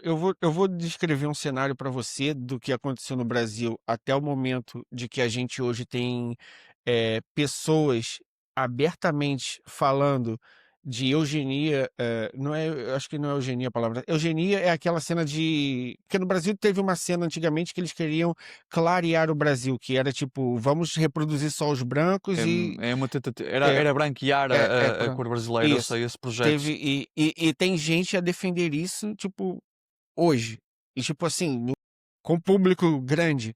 Eu vou descrever um cenário para você do que aconteceu no Brasil até o momento de que a gente hoje tem pessoas abertamente falando de eugenia. Não é, eu acho que não é eugenia a palavra. Eugenia é aquela cena de. Porque no Brasil teve uma cena antigamente que eles queriam clarear o Brasil, que era tipo, vamos reproduzir só os brancos e. É uma tentativa. É, Era branquear a pronto. cor brasileira, eu Isso. sei, esse projeto. Teve. E tem gente a defender isso, tipo, hoje. E tipo assim, com público grande.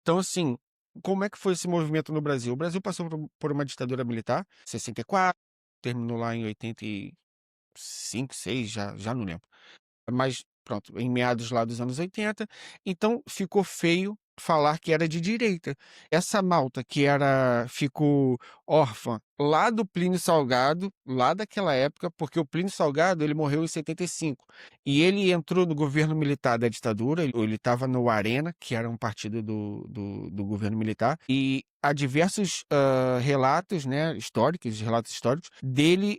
Então, assim, como é que foi esse movimento no Brasil? O Brasil passou por uma ditadura militar, 64, terminou lá em 85, 6, já não lembro. Mas, pronto, em meados lá dos anos 80, então ficou feio falar que era de direita. Essa malta que ficou órfã lá do Plínio Salgado, lá daquela época, porque o Plínio Salgado ele morreu em 75 e ele entrou no governo militar da ditadura. Ele estava no Arena, que era um partido do governo militar, e há diversos relatos, né, relatos históricos dele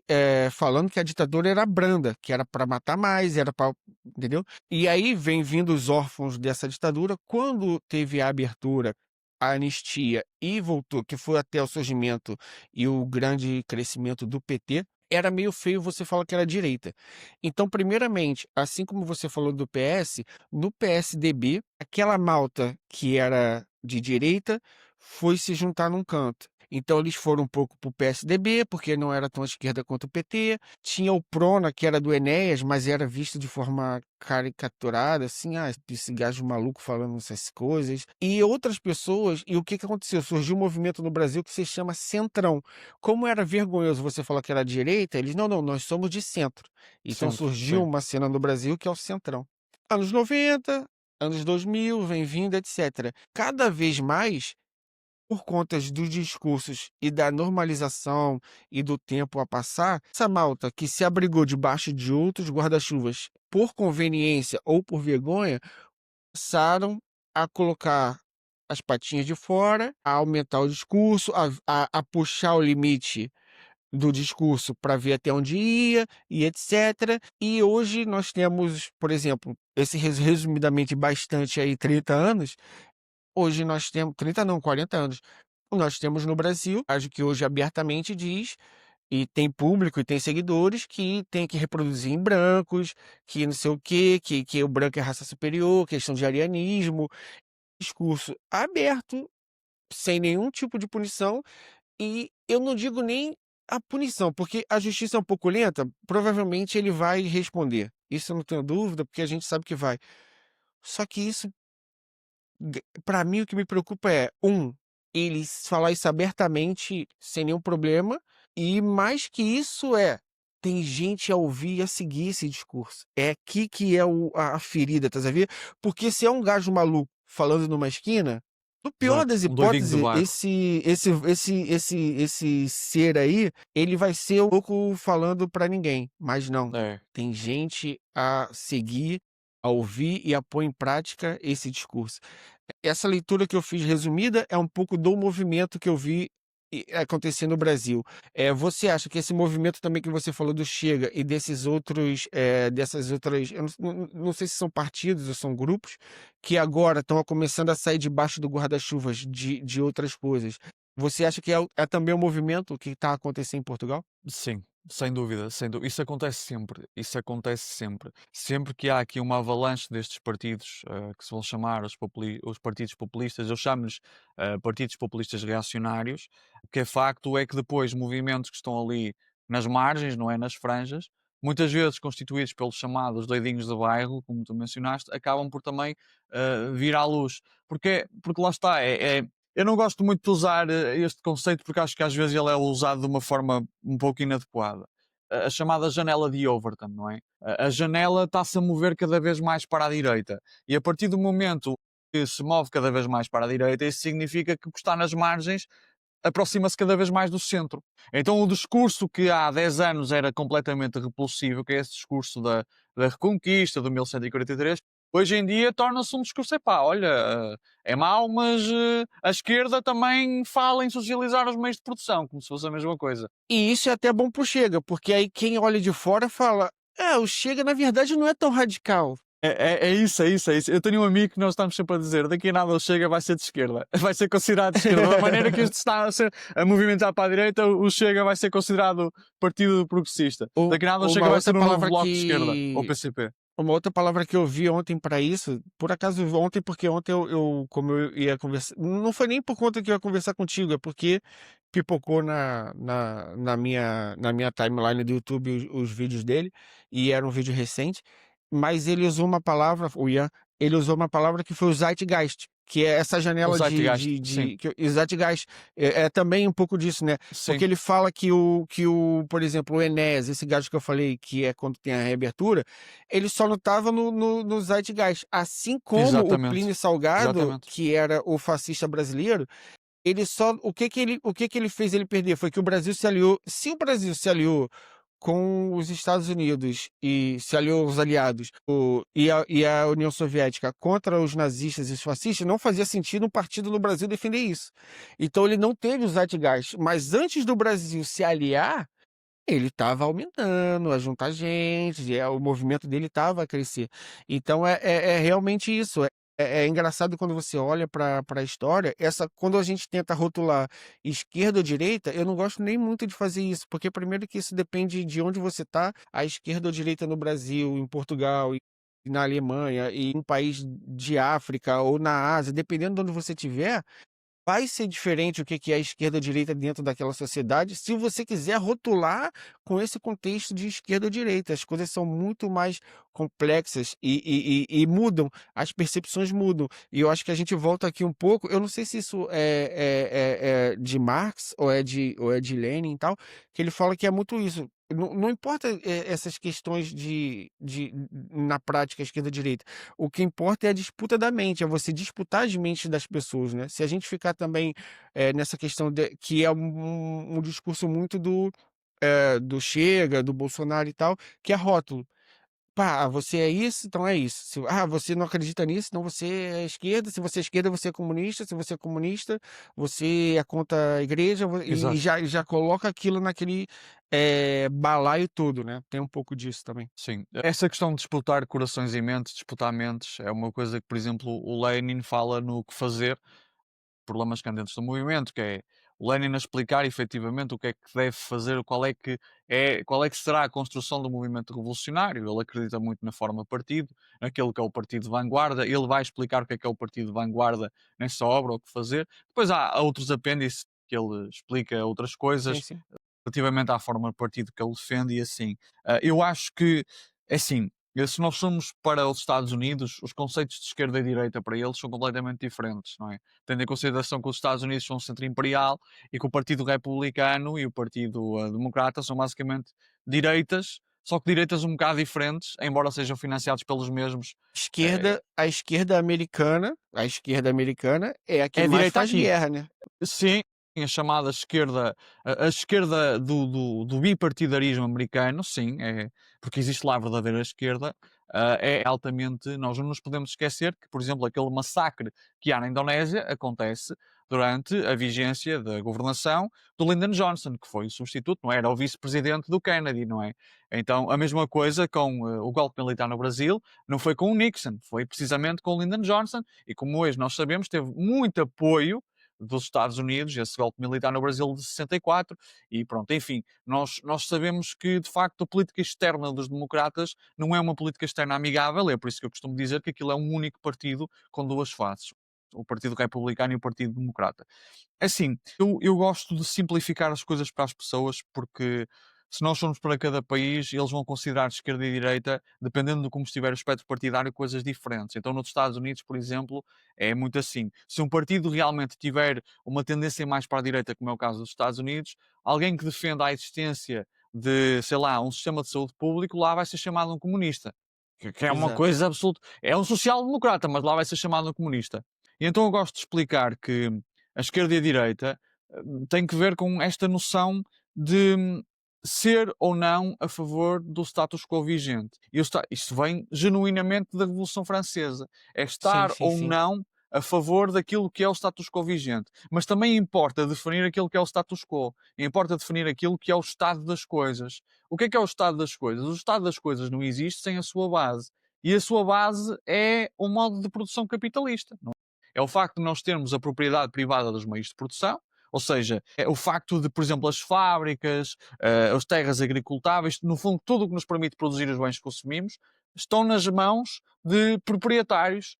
falando que a ditadura era branda, que era para matar mais, era para, entendeu? E aí vem vindo os órfãos dessa ditadura. Quando teve a abertura, a anistia e voltou, que foi até o surgimento e o grande crescimento do PT, era meio feio você falar que era direita. Então, primeiramente, assim como você falou do PS, no PSDB, aquela malta que era de direita foi se juntar num canto. Então eles foram um pouco pro PSDB, porque não era tão à esquerda quanto o PT. Tinha o Prona, que era do Enéas, mas era visto de forma caricaturada, assim, esse gajo maluco falando essas coisas. E outras pessoas, e o que que aconteceu? Surgiu um movimento no Brasil que se chama Centrão. Como era vergonhoso você falar que era direita, eles, não, não, nós somos de centro. Então Centro, surgiu sim. uma cena no Brasil que é o Centrão. Anos 90, anos 2000, vem vindo, etc. Cada vez mais, por conta dos discursos e da normalização e do tempo a passar, essa malta que se abrigou debaixo de outros guarda-chuvas por conveniência ou por vergonha, passaram a colocar as patinhas de fora, a aumentar o discurso, a puxar o limite do discurso para ver até onde ia e etc. E hoje nós temos, por exemplo, esse resumidamente bastante aí 30 anos. Hoje nós temos 30 não, 40 anos. Nós temos no Brasil, acho que hoje abertamente diz, e tem público e tem seguidores que tem que reproduzir em brancos, que não sei o quê, que o branco é raça superior, questão de arianismo, discurso aberto, sem nenhum tipo de punição. E eu não digo nem a punição, porque a justiça é um pouco lenta, provavelmente ele vai responder. Isso eu não tenho dúvida, porque a gente sabe que vai. Só que isso, para mim, o que me preocupa é, ele falar isso abertamente, sem nenhum problema, e mais que isso tem gente a ouvir e a seguir esse discurso. É aqui que é a ferida, tá a ver? Porque se é um gajo maluco falando numa esquina, no pior Exato. das Um doidinho de hipóteses, bairro. esse ser aí, ele vai ser um pouco falando pra ninguém. Mas não. É. Tem gente a seguir, a ouvir e a pôr em prática esse discurso. Essa leitura que eu fiz resumida é um pouco do movimento que eu vi acontecer no Brasil. Você acha que esse movimento também que você falou do Chega e desses outros, dessas outras, eu não sei se são partidos ou são grupos, que agora estão começando a sair debaixo do guarda-chuvas de outras coisas. Você acha que é também um movimento que está acontecendo em Portugal? Sim, sem dúvida, sem dúvida. Isso acontece sempre. Isso acontece sempre. Sempre que há aqui uma avalanche destes partidos, que se vão chamar os partidos populistas, eu chamo-lhes partidos populistas reacionários, o que é facto é que depois movimentos que estão ali nas margens, não é? Nas franjas, muitas vezes constituídos pelos chamados doidinhos de bairro, como tu mencionaste, acabam por também vir à luz. Porque lá está, eu não gosto muito de usar este conceito porque acho que às vezes ele é usado de uma forma um pouco inadequada. A chamada janela de Overton, não é? A janela está-se a mover cada vez mais para a direita. E a partir do momento que se move cada vez mais para a direita, isso significa que o que está nas margens aproxima-se cada vez mais do centro. Então o discurso que há 10 anos era completamente repulsivo, que é esse discurso da Reconquista, do 1143, hoje em dia torna-se um discurso, epá, olha, é mau, mas a esquerda também fala em socializar os meios de produção, como se fosse a mesma coisa. E isso é até bom pro Chega, porque aí quem olha de fora fala, o Chega na verdade não é tão radical. É isso, é isso, é isso. Eu tenho um amigo que nós estamos sempre a dizer: daqui a nada ele chega, vai ser de esquerda. Vai ser considerado de esquerda. Da maneira que isto está a movimentar para a direita, o Chega vai ser considerado partido progressista. Ou Daqui a nada o uma Chega vai outra ser um novo palavra bloco de esquerda, ou que PCP. Uma outra palavra que eu vi ontem para isso, por acaso ontem, porque ontem como eu ia conversar, não foi nem por conta que eu ia conversar contigo, é porque pipocou na minha timeline do YouTube os vídeos dele, e era um vídeo recente, mas ele usou uma palavra, o Ian, ele usou uma palavra que foi o Zeitgeist, que é essa O janela Zeitgeist, sim, o Zeitgeist é também um pouco disso, né? sim, Porque ele fala por exemplo, o Enéas, esse gajo que eu falei, que é quando tem a reabertura, ele só não estava no Zeitgeist. Assim como o exatamente, Plínio Salgado, exatamente, que era o fascista brasileiro, ele só. O que que ele fez ele perder? Foi que o Brasil se aliou. Se o Brasil se aliou com os Estados Unidos e se aliou aos aliados e a União Soviética contra os nazistas e os fascistas, não fazia sentido um partido no Brasil defender isso. Então ele não teve o Zeitgeist. Mas antes do Brasil se aliar, ele estava aumentando, a juntar gente, o movimento dele estava a crescer. Então é realmente isso. É engraçado quando você olha para a história, quando a gente tenta rotular esquerda ou direita, eu não gosto nem muito de fazer isso, porque primeiro que isso depende de onde você está, a esquerda ou direita no Brasil, em Portugal, e na Alemanha, e em um país de África ou na Ásia, dependendo de onde você estiver, vai ser diferente o que que é esquerda ou direita dentro daquela sociedade, se você quiser rotular com esse contexto de esquerda ou direita. As coisas são muito mais complexas e mudam, as percepções mudam. E eu acho que a gente volta aqui um pouco. Eu não sei se isso é de Marx ou é de Lenin e tal, que ele fala que é muito isso. Não importa essas questões na prática, esquerda-direita. O que importa é a disputa da mente, é você disputar as mentes das pessoas, né? Se a gente ficar também nessa questão que é um discurso muito do Chega, do Bolsonaro e tal, que é rótulo. Pá, você é isso, então é isso. Você não acredita nisso, então você é esquerda. Se você é esquerda, você é comunista. Se você é comunista, você é contra a igreja e exato. já coloca aquilo naquele balaio todo, né? Tem um pouco disso também. Sim, essa questão de disputar corações e mentes, disputar mentes, é uma coisa que, por exemplo, o Lenin fala no Que Fazer, problemas candentes do movimento, que é o Lenin a explicar efetivamente o que é que deve fazer, qual é que será a construção do movimento revolucionário. Ele acredita muito na forma partido, naquele que é o partido de vanguarda, ele vai explicar o que é o partido de vanguarda nessa obra, o que fazer. Depois há outros apêndices que ele explica outras Sim, coisas, sim. relativamente à forma de partido que ele defende e assim. Eu acho que, é assim, se nós somos para os Estados Unidos, os conceitos de esquerda e direita para eles são completamente diferentes, não é? Tendo em consideração que os Estados Unidos são um centro imperial e que o Partido Republicano e o Partido Democrata são basicamente direitas, só que direitas um bocado diferentes, embora sejam financiados pelos mesmos. eh, A esquerda americana é a que É mais direita faz aqui. guerra, né? Sim, a chamada esquerda, a esquerda do bipartidarismo americano, sim, porque existe lá a verdadeira esquerda, é altamente. Nós não nos podemos esquecer que, por exemplo, aquele massacre que há na Indonésia acontece durante a vigência da governação do Lyndon Johnson, que foi o substituto, não é? Era o vice-presidente do Kennedy, não é? Então, a mesma coisa com o golpe militar no Brasil, não foi com o Nixon, foi precisamente com o Lyndon Johnson, e como hoje nós sabemos, teve muito apoio dos Estados Unidos, esse golpe militar no Brasil de 64, e pronto, enfim, nós sabemos que de facto a política externa dos democratas não é uma política externa amigável, é por isso que eu costumo dizer que aquilo é um único partido com duas faces, o Partido Republicano e o Partido Democrata. Assim, eu gosto de simplificar as coisas para as pessoas porque se nós formos para cada país, eles vão considerar esquerda e direita, dependendo de como estiver o espectro partidário, coisas diferentes. Então, nos Estados Unidos, por exemplo, é muito assim. Se um partido realmente tiver uma tendência mais para a direita, como é o caso dos Estados Unidos, alguém que defenda a existência de, sei lá, um sistema de saúde público, lá vai ser chamado um comunista. Que é uma Exato. coisa absoluta. É um social-democrata, mas lá vai ser chamado um comunista. E então eu gosto de explicar que a esquerda e a direita têm que ver com esta noção de ser ou não a favor do status quo vigente. Isto vem genuinamente da Revolução Francesa. É Sim, estar sim, ou sim. não a favor daquilo que é o status quo vigente. Mas também importa definir aquilo que é o status quo. Importa definir aquilo que é o estado das coisas. O que é o estado das coisas? O estado das coisas não existe sem a sua base. e a sua base é o modo de produção capitalista. Não é? É o facto de nós termos a propriedade privada dos meios de produção, ou seja, é o facto de, por exemplo, as fábricas, as terras agricultáveis, no fundo, tudo o que nos permite produzir os bens que consumimos, estão nas mãos de proprietários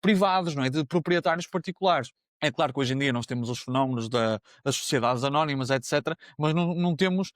privados, não é? De proprietários particulares. É claro que hoje em dia nós temos os fenómenos das sociedades anónimas, etc., mas não temos,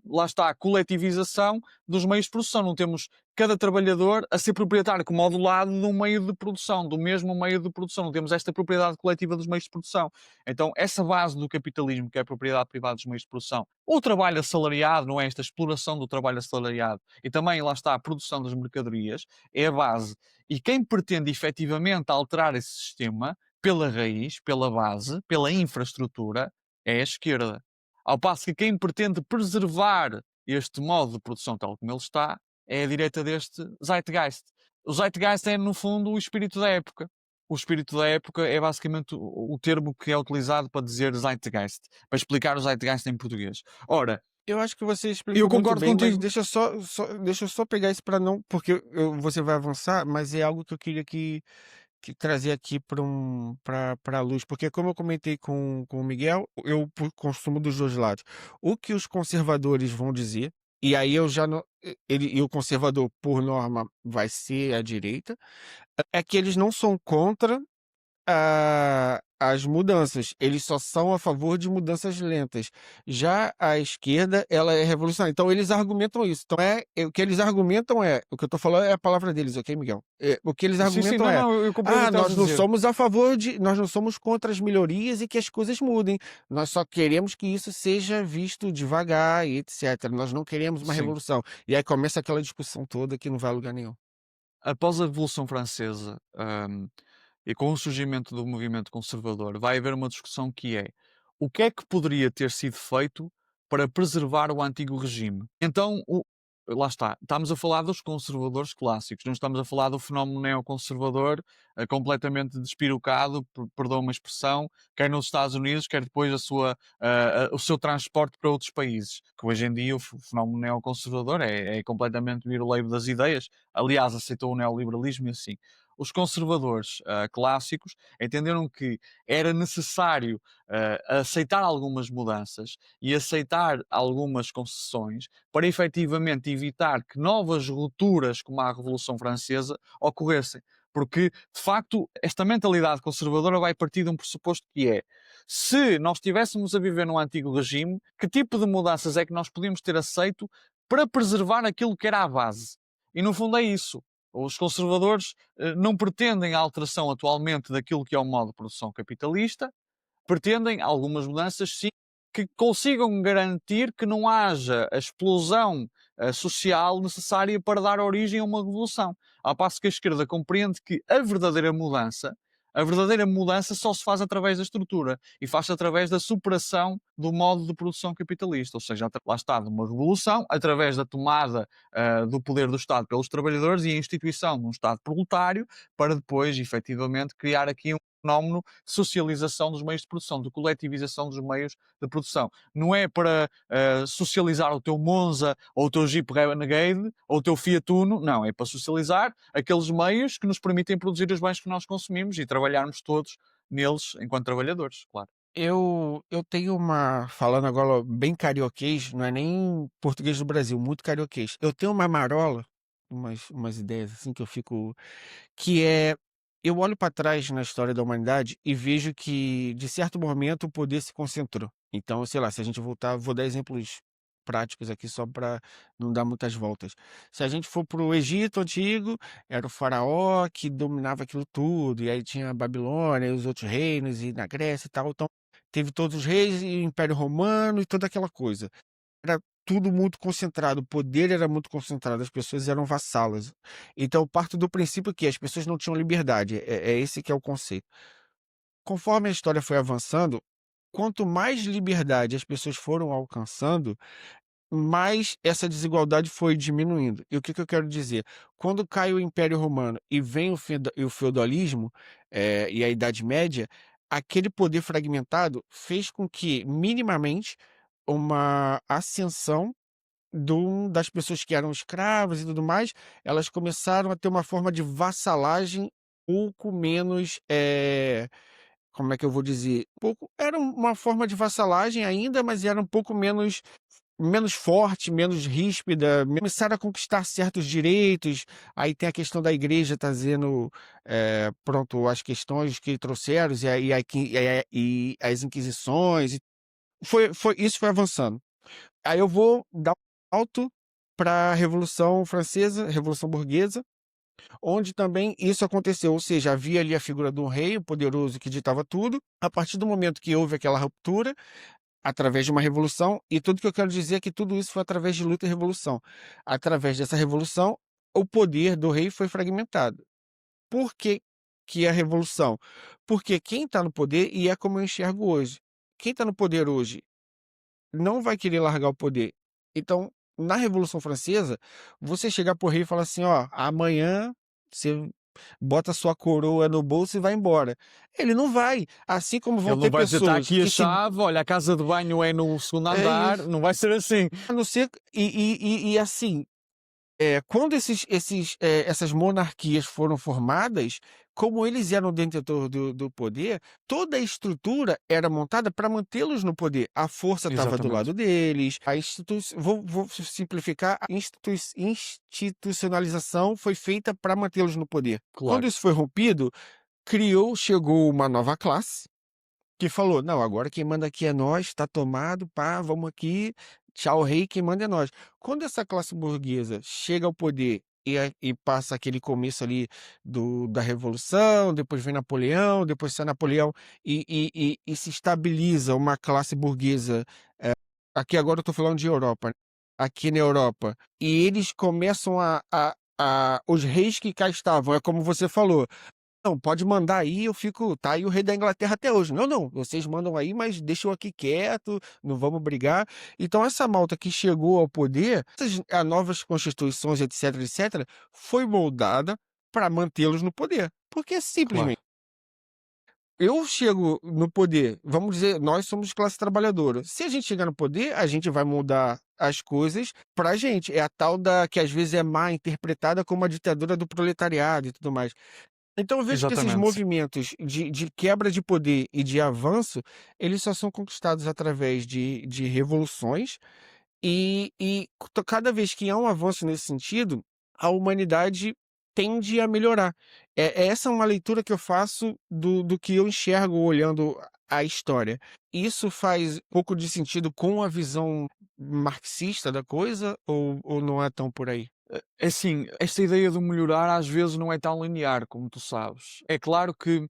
lá está, a coletivização dos meios de produção. Não temos cada trabalhador a ser proprietário como modulado de um meio de produção, do mesmo meio de produção. Não temos esta propriedade coletiva dos meios de produção. Então, essa base do capitalismo, que é a propriedade privada dos meios de produção, o trabalho assalariado, não é? Esta exploração do trabalho assalariado e também, lá está, a produção das mercadorias, é a base. E quem pretende efetivamente alterar esse sistema, pela raiz, pela base, pela infraestrutura, é a esquerda. Ao passo que quem pretende preservar este modo de produção tal como ele está, é a direita deste Zeitgeist. O Zeitgeist é, no fundo, o espírito da época. O espírito da época é basicamente o termo que é utilizado para dizer Zeitgeist, para explicar o Zeitgeist em português. Ora, Eu acho que você eu explicou muito concordo bem, mas contigo. deixa eu só pegar isso para não, porque você vai avançar, mas é algo que eu queria que trazer aqui para a luz, porque como eu comentei com o Miguel, eu consumo dos dois lados. O que os conservadores vão dizer, e aí eu já não, e o conservador por norma vai ser a direita, é que eles não são contra as mudanças, eles só são a favor de mudanças lentas. Já a esquerda, ela é revolucionária. Então, eles argumentam isso. Então, o que eles argumentam o que eu tô falando é a palavra deles, ok, Miguel? O que eles Sim, sim, argumentam não, não, eu compreendo o que estás nós a não dizer. somos nós não somos contra as melhorias e que as coisas mudem. Nós só queremos que isso seja visto devagar e etc. Nós não queremos uma Sim. revolução. E aí começa aquela discussão toda que não vai a lugar nenhum. Após a Revolução Francesa, e com o surgimento do movimento conservador, vai haver uma discussão que é: o que é que poderia ter sido feito para preservar o antigo regime? Então, lá está, estamos a falar dos conservadores clássicos, não estamos a falar do fenómeno neoconservador completamente despirocado, perdão uma expressão, quer nos Estados Unidos, quer depois o seu transporte para outros países. Que hoje em dia o fenómeno neoconservador é completamente vir o leibo das ideias, aliás, aceitou o neoliberalismo e assim. Os conservadores clássicos entenderam que era necessário aceitar algumas mudanças e aceitar algumas concessões para efetivamente evitar que novas rupturas como a Revolução Francesa ocorressem. Porque, de facto, esta mentalidade conservadora vai partir de um pressuposto que é: se nós estivéssemos a viver no antigo regime, que tipo de mudanças é que nós podíamos ter aceito para preservar aquilo que era a base? E no fundo é isso. Os conservadores não pretendem a alteração atualmente daquilo que é o modo de produção capitalista, pretendem algumas mudanças, sim, que consigam garantir que não haja a explosão social necessária para dar origem a uma revolução. Ao passo que a esquerda compreende que a verdadeira mudança só se faz através da estrutura e faz-se através da superação do modo de produção capitalista, ou seja, lá está, de uma revolução, através da tomada do poder do Estado pelos trabalhadores e a instituição de um Estado proletário, para depois, efetivamente, criar aqui um fenómeno de socialização dos meios de produção, de coletivização dos meios de produção. Não é para socializar o teu Monza ou o teu Jeep Renegade ou o teu Fiat Uno, não, é para socializar aqueles meios que nos permitem produzir os bens que nós consumimos e trabalharmos todos neles enquanto trabalhadores, claro. Eu tenho falando agora bem carioquês, não é nem português do Brasil, muito carioquês. Eu tenho uma marola, umas ideias assim que eu fico, que é, eu olho para trás na história da humanidade e vejo que, de certo momento, o poder se concentrou. Então, sei lá, se a gente voltar, vou dar exemplos práticos aqui só para não dar muitas voltas. Se a gente for para o Egito antigo, era o faraó que dominava aquilo tudo, e aí tinha a Babilônia e os outros reinos, e na Grécia e tal. Então, teve todos os reis e o Império Romano e toda aquela coisa. Era tudo muito concentrado, o poder era muito concentrado, as pessoas eram vassalas. Então, eu parto do princípio que as pessoas não tinham liberdade, é esse que é o conceito. Conforme a história foi avançando, quanto mais liberdade as pessoas foram alcançando, mais essa desigualdade foi diminuindo. E o que eu quero dizer? Quando cai o Império Romano e vem o feudalismo, e a Idade Média, aquele poder fragmentado fez com que, minimamente, uma ascensão das pessoas que eram escravas e tudo mais, elas começaram a ter uma forma de vassalagem pouco menos, como é que eu vou dizer? Pouco era uma forma de vassalagem ainda, mas era um pouco menos forte, menos ríspida, começaram a conquistar certos direitos, aí tem a questão da igreja trazendo, pronto, as questões que trouxeram, e as inquisições, e isso foi avançando. Aí eu vou dar um salto para a Revolução Francesa, Revolução Burguesa, onde também isso aconteceu, ou seja, havia ali a figura do rei, o poderoso que ditava tudo. A partir do momento que houve aquela ruptura, através de uma revolução, e tudo que eu quero dizer é que tudo isso foi através de luta e revolução. Através dessa revolução, o poder do rei foi fragmentado. Por que que a revolução? Porque quem está no poder, e é como eu enxergo hoje, quem está no poder hoje não vai querer largar o poder. Então, na Revolução Francesa, você chegar pro rei e falar assim: ó, amanhã você bota sua coroa no bolso e vai embora. Ele não vai. Assim como vão Ele não ter vai dizer, está pessoas aqui a que se. chave, olha, a casa de banho é no segundo É andar, isso. não vai ser assim. A não ser. E assim, quando essas monarquias foram formadas, como eles eram detentor do poder, toda a estrutura era montada para mantê-los no poder. A força estava do Exatamente, lado deles, vou simplificar, a institucionalização foi feita para mantê-los no poder. Quando claro. isso foi rompido, chegou uma nova classe que falou: "Não, agora quem manda aqui é nós, tá tomado, pá, vamos aqui, tchau rei, quem manda é nós". Quando essa classe burguesa chega ao poder e passa aquele começo ali da revolução, depois vem Napoleão, depois sai Napoleão e se estabiliza uma classe burguesa, aqui agora eu tô falando de Europa, né, aqui na Europa, e eles começam a os reis que cá estavam, é como você falou: "Não, pode mandar aí, eu fico, tá aí o rei da Inglaterra até hoje". "Não, não, vocês mandam aí, mas deixa eu aqui quieto, não vamos brigar". Então essa malta que chegou ao poder, essas a novas constituições, etc, etc, foi moldada para mantê-los no poder. Porque simplesmente, Claro, eu chego no poder, vamos dizer, nós somos classe trabalhadora. Se a gente chegar no poder, a gente vai mudar as coisas pra gente. É a tal da que às vezes é má interpretada como a ditadura do proletariado e tudo mais. Então eu vejo que esses exatamente. movimentos de quebra de poder e de avanço, eles só são conquistados através de revoluções cada vez que há um avanço nesse sentido, a humanidade tende a melhorar. Essa é uma leitura que eu faço do que eu enxergo olhando a história. Isso faz um pouco de sentido com a visão marxista da coisa ou não é tão por aí? É assim, esta ideia do melhorar às vezes não é tão linear, como tu sabes. É claro que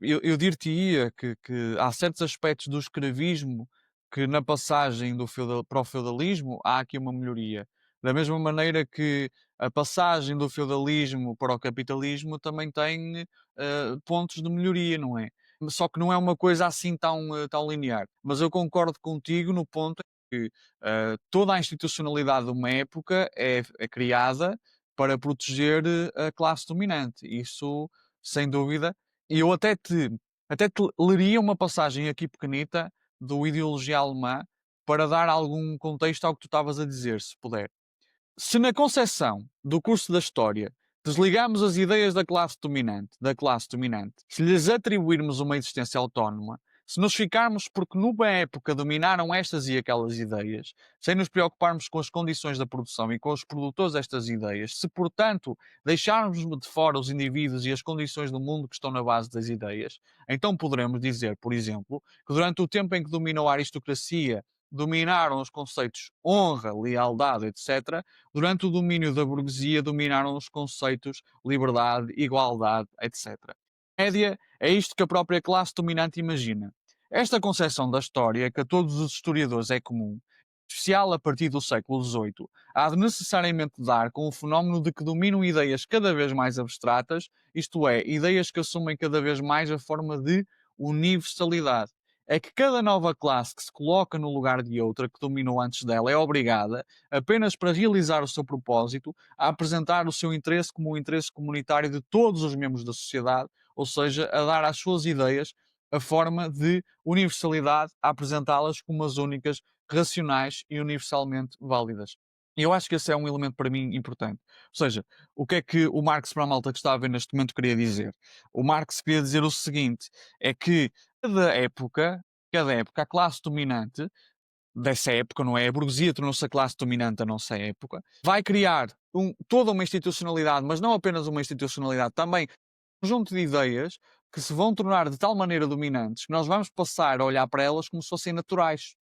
eu dir-te-ia que há certos aspectos do escravismo que na passagem para o feudalismo há aqui uma melhoria. Da mesma maneira que a passagem do feudalismo para o capitalismo também tem pontos de melhoria, não é? Só que não é uma coisa assim tão linear. Mas eu concordo contigo no ponto que toda a institucionalidade de uma época é criada para proteger a classe dominante. Isso, sem dúvida. E eu até te leria uma passagem aqui pequenita do Ideologia Alemã para dar algum contexto ao que tu estavas a dizer, se puder. Se na concepção do curso da História desligamos as ideias da classe dominante, se lhes atribuirmos uma existência autónoma, se nos ficarmos porque numa época dominaram estas e aquelas ideias, sem nos preocuparmos com as condições da produção e com os produtores destas ideias, se portanto deixarmos de fora os indivíduos e as condições do mundo que estão na base das ideias, então poderemos dizer, por exemplo, que durante o tempo em que dominou a aristocracia, dominaram os conceitos honra, lealdade, etc., durante o domínio da burguesia, dominaram os conceitos liberdade, igualdade, etc. Média é isto que a própria classe dominante imagina. Esta concepção da história, que a todos os historiadores é comum, especial a partir do século XVIII, há de necessariamente dar com o fenómeno de que dominam ideias cada vez mais abstratas, isto é, ideias que assumem cada vez mais a forma de universalidade. É que cada nova classe que se coloca no lugar de outra que dominou antes dela é obrigada, apenas para realizar o seu propósito, a apresentar o seu interesse como o interesse comunitário de todos os membros da sociedade, ou seja, a dar às suas ideias a forma de universalidade, a apresentá-las como as únicas racionais e universalmente válidas. E eu acho que esse é um elemento para mim importante. Ou seja, o que é que o Marx, para a malta que está a ver neste momento, queria dizer? O Marx queria dizer o seguinte: é que cada época, a classe dominante dessa época, não é? A burguesia tornou-se a classe dominante da nossa época, vai criar toda uma institucionalidade, mas não apenas uma institucionalidade, também um conjunto de ideias que se vão tornar de tal maneira dominantes que nós vamos passar a olhar para elas como se fossem naturais.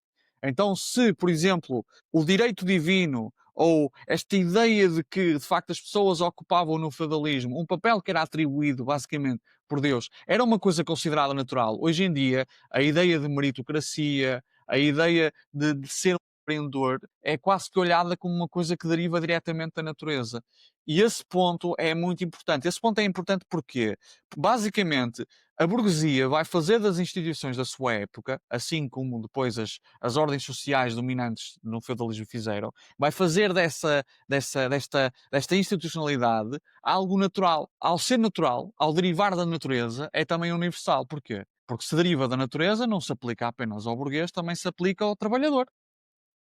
Então, se, por exemplo, o direito divino ou esta ideia de que, de facto, as pessoas ocupavam no feudalismo um papel que era atribuído, basicamente, por Deus, era uma coisa considerada natural. Hoje em dia, a ideia de meritocracia, a ideia de ser um empreendedor, é quase que olhada como uma coisa que deriva diretamente da natureza. E esse ponto é muito importante. Esse ponto é importante porquê? Porque, basicamente, a burguesia vai fazer das instituições da sua época, assim como depois as ordens sociais dominantes no feudalismo fizeram, vai fazer desta institucionalidade algo natural. Ao ser natural, ao derivar da natureza, é também universal. Porquê? Porque se deriva da natureza, não se aplica apenas ao burguês, também se aplica ao trabalhador.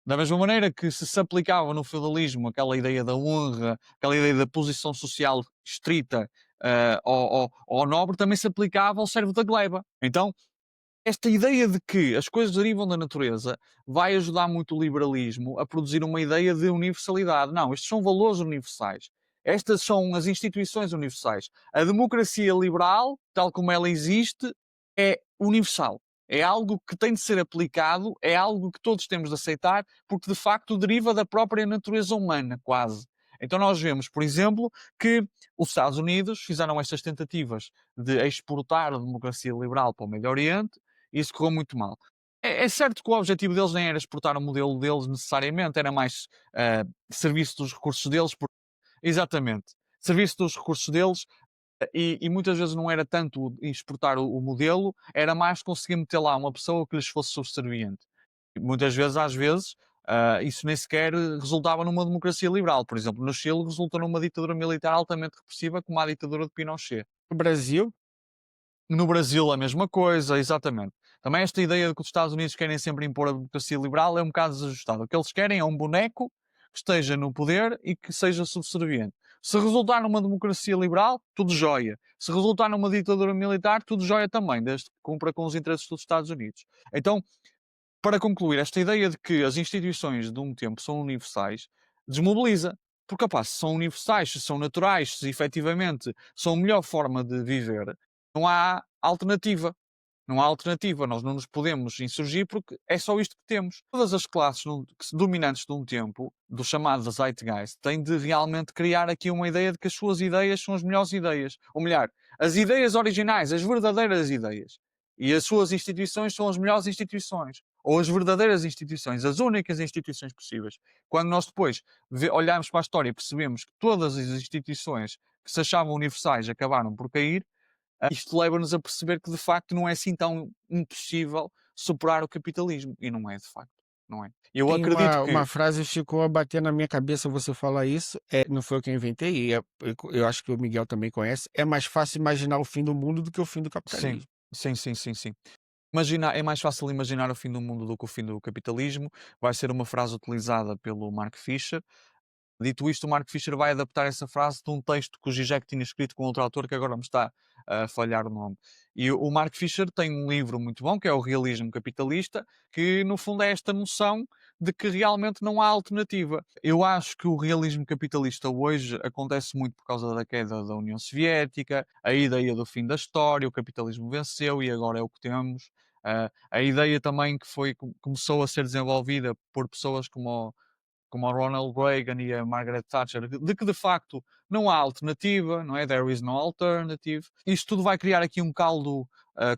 Da mesma maneira que se aplicava no feudalismo aquela ideia da honra, aquela ideia da posição social estrita ao nobre, também se aplicava ao servo da gleba. Então, esta ideia de que as coisas derivam da natureza vai ajudar muito o liberalismo a produzir uma ideia de universalidade. Não, estes são valores universais. Estas são as instituições universais. A democracia liberal, tal como ela existe, é universal. É algo que tem de ser aplicado, é algo que todos temos de aceitar, porque de facto deriva da própria natureza humana, quase. Então nós vemos, por exemplo, que os Estados Unidos fizeram estas tentativas de exportar a democracia liberal para o Médio Oriente e isso correu muito mal. É certo que o objetivo deles nem era exportar o modelo deles necessariamente, era mais serviço dos recursos deles. Exatamente. Serviço dos recursos deles e muitas vezes não era tanto exportar o modelo, era mais conseguir meter lá uma pessoa que lhes fosse subserviente. E muitas vezes, às vezes, isso nem sequer resultava numa democracia liberal. Por exemplo, no Chile resulta numa ditadura militar altamente repressiva como a ditadura de Pinochet. No Brasil, No Brasil a mesma coisa, exatamente. Também esta ideia de que os Estados Unidos querem sempre impor a democracia liberal é um bocado desajustado. O que eles querem é um boneco que esteja no poder e que seja subserviente. Se resultar numa democracia liberal, tudo jóia. Se resultar numa ditadura militar, tudo jóia também, desde que cumpra com os interesses dos Estados Unidos. Então, para concluir, esta ideia de que as instituições de um tempo são universais desmobiliza. Porque, opá, se são universais, se são naturais, se efetivamente são a melhor forma de viver, não há alternativa. Não há alternativa. Nós não nos podemos insurgir porque é só isto que temos. Todas as classes dominantes de um tempo, do chamado Zeitgeist, têm de realmente criar aqui uma ideia de que as suas ideias são as melhores ideias. Ou melhor, as ideias originais, as verdadeiras ideias. E as suas instituições são as melhores instituições. Ou as verdadeiras instituições, as únicas instituições possíveis. Quando nós depois olharmos para a história e percebemos que todas as instituições que se achavam universais acabaram por cair, isto leva-nos a perceber que de facto não é assim tão impossível superar o capitalismo. E não é, de facto. Não é. Eu tem acredito uma que. frase que ficou a bater na minha cabeça você falar isso, não foi eu que inventei, eu acho que o Miguel também conhece, é mais fácil imaginar o fim do mundo do que o fim do Sim, capitalismo. sim, sim, sim, sim. É mais fácil imaginar o fim do mundo do que o fim do capitalismo. Vai ser uma frase utilizada pelo Mark Fisher. Dito isto, o Mark Fisher vai adaptar essa frase de um texto que o Zizek tinha escrito com outro autor que agora me está a falhar o nome. E o Mark Fisher tem um livro muito bom, que é o Realismo Capitalista, que no fundo é esta noção de que realmente não há alternativa. Eu acho que o realismo capitalista hoje acontece muito por causa da queda da União Soviética, a ideia do fim da história, o capitalismo venceu e agora é o que temos. A ideia também que começou a ser desenvolvida por pessoas como o Ronald Reagan e a Margaret Thatcher, de que de facto não há alternativa, não é? There is no alternative. Isto tudo vai criar aqui um caldo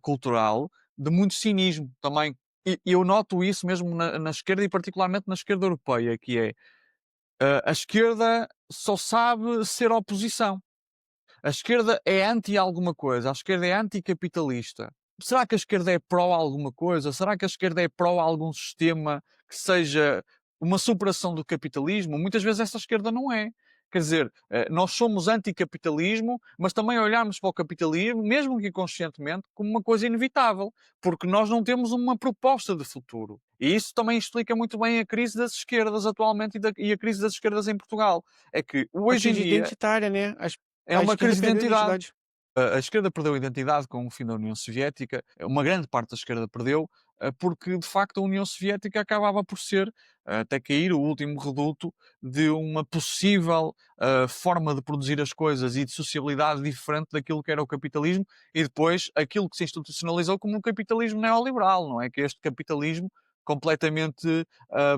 cultural de muito cinismo também. E eu noto isso mesmo na esquerda e particularmente na esquerda europeia, que é a esquerda só sabe ser oposição. A esquerda é anti alguma coisa, a esquerda é anticapitalista. Será que a esquerda é pró alguma coisa? Será que a esquerda é pró algum sistema que seja uma superação do capitalismo? Muitas vezes essa esquerda não é. Quer dizer, nós somos anticapitalismo, mas também olhamos para o capitalismo, mesmo que inconscientemente, como uma coisa inevitável, porque nós não temos uma proposta de futuro. E isso também explica muito bem a crise das esquerdas atualmente e a crise das esquerdas em Portugal. É que Uma hoje em crise dia identitária, né, é a uma esquerda crise de perdeu a identidade. identidade. A esquerda perdeu a identidade com o fim da União Soviética, uma grande parte da esquerda perdeu, porque de facto a União Soviética acabava por ser, até cair, o último reduto de uma possível forma de produzir as coisas e de sociabilidade diferente daquilo que era o capitalismo e depois aquilo que se institucionalizou como o capitalismo neoliberal, não é? Que é este capitalismo completamente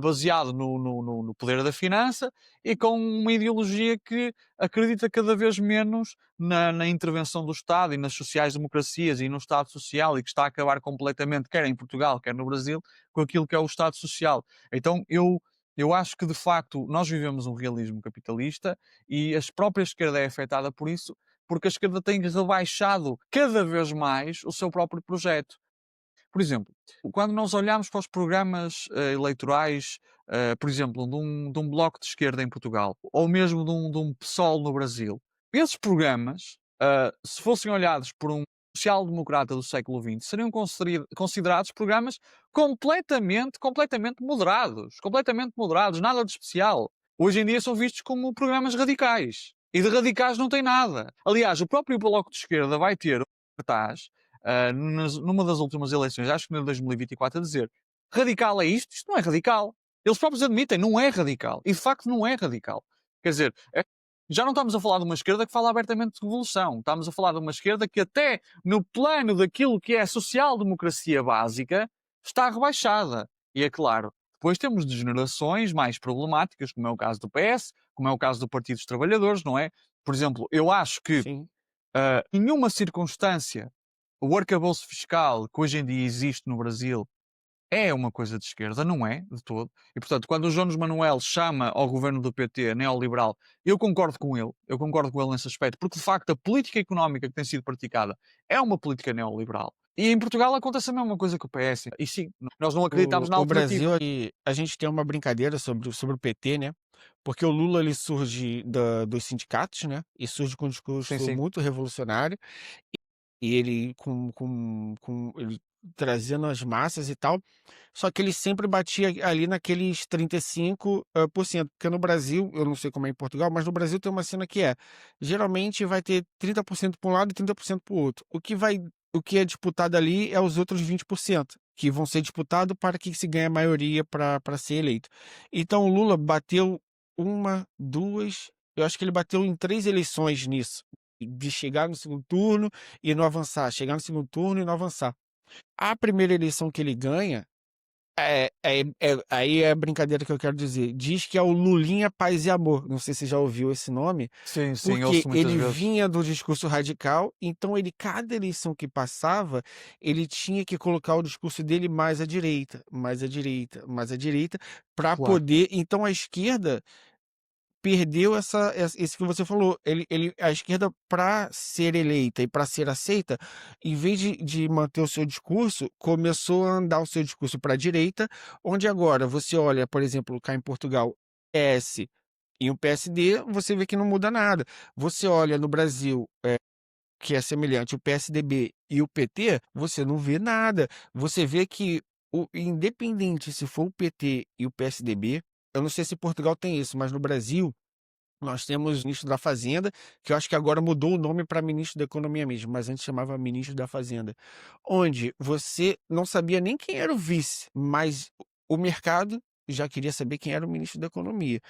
baseado no poder da finança e com uma ideologia que acredita cada vez menos na intervenção do Estado e nas sociais-democracias e no Estado Social e que está a acabar completamente, quer em Portugal, quer no Brasil, com aquilo que é o Estado Social. Então eu acho que de facto nós vivemos um realismo capitalista e a própria esquerda é afetada por isso, porque a esquerda tem rebaixado cada vez mais o seu próprio projeto. Por exemplo, quando nós olhamos para os programas eleitorais, por exemplo, de um bloco de esquerda em Portugal, ou mesmo de um PSOL no Brasil, esses programas, se fossem olhados por um social-democrata do século XX, seriam considerados programas completamente moderados, nada de especial. Hoje em dia são vistos como programas radicais. E de radicais não tem nada. Aliás, o próprio Bloco de Esquerda vai ter um cartaz numa das últimas eleições, acho que na de 2024, a dizer radical é isto? Isto não é radical. Eles próprios admitem, não é radical. E de facto não é radical. Quer dizer, já não estamos a falar de uma esquerda que fala abertamente de revolução. Estamos a falar de uma esquerda que até no plano daquilo que é a social-democracia básica está rebaixada. E é claro, depois temos degenerações mais problemáticas, como é o caso do PS, como é o caso do Partido dos Trabalhadores, não é? Por exemplo, eu acho que Sim. em nenhuma circunstância o arcabouço fiscal que hoje em dia existe no Brasil é uma coisa de esquerda, não é, de todo. E, portanto, quando o Jones Manuel chama ao governo do PT neoliberal, eu concordo com ele nesse aspecto, porque de facto a política económica que tem sido praticada é uma política neoliberal. E em Portugal acontece a mesma coisa que o PS. E sim, nós não acreditamos na O Brasil, alternativa. a gente tem uma brincadeira sobre o PT, né? Porque o Lula ele surge dos sindicatos, né? E surge com um Sim, discurso sim, muito revolucionário. E ele com ele trazendo as massas e tal, só que ele sempre batia ali naqueles 35%, por cento, porque no Brasil, eu não sei como é em Portugal, mas no Brasil tem uma cena que geralmente vai ter 30% para um lado e 30% para o outro. O que é disputado ali é os outros 20%, que vão ser disputados para que se ganhe a maioria para ser eleito. Então o Lula bateu uma, duas, eu acho que ele bateu em 3 eleições nisso, de chegar no segundo turno e não avançar, chegar no segundo turno e não avançar. A primeira eleição que ele ganha, aí é a brincadeira que eu quero dizer. Diz que é o Lulinha Paz e Amor. Não sei se você já ouviu esse nome, sim, sim, porque ouço muitas ele vezes. vinha do discurso radical, então ele, cada eleição que passava, ele tinha que colocar o discurso dele mais à direita, mais à direita, mais à direita, para Claro. poder. Então a esquerda perdeu esse que você falou. A esquerda, para ser eleita e para ser aceita, em vez de manter o seu discurso, começou a andar o seu discurso para a direita, onde agora você olha, por exemplo, cá em Portugal, PS e o PSD, você vê que não muda nada. Você olha no Brasil, que é semelhante, o PSDB e o PT, você não vê nada. Você vê que, independente se for o PT e o PSDB, eu não sei se Portugal tem isso, mas no Brasil nós temos o ministro da Fazenda, que eu acho que agora mudou o nome para ministro da Economia mesmo, mas antes chamava ministro da Fazenda, onde você não sabia nem quem era o vice, mas o mercado já queria saber quem era o ministro da Economia.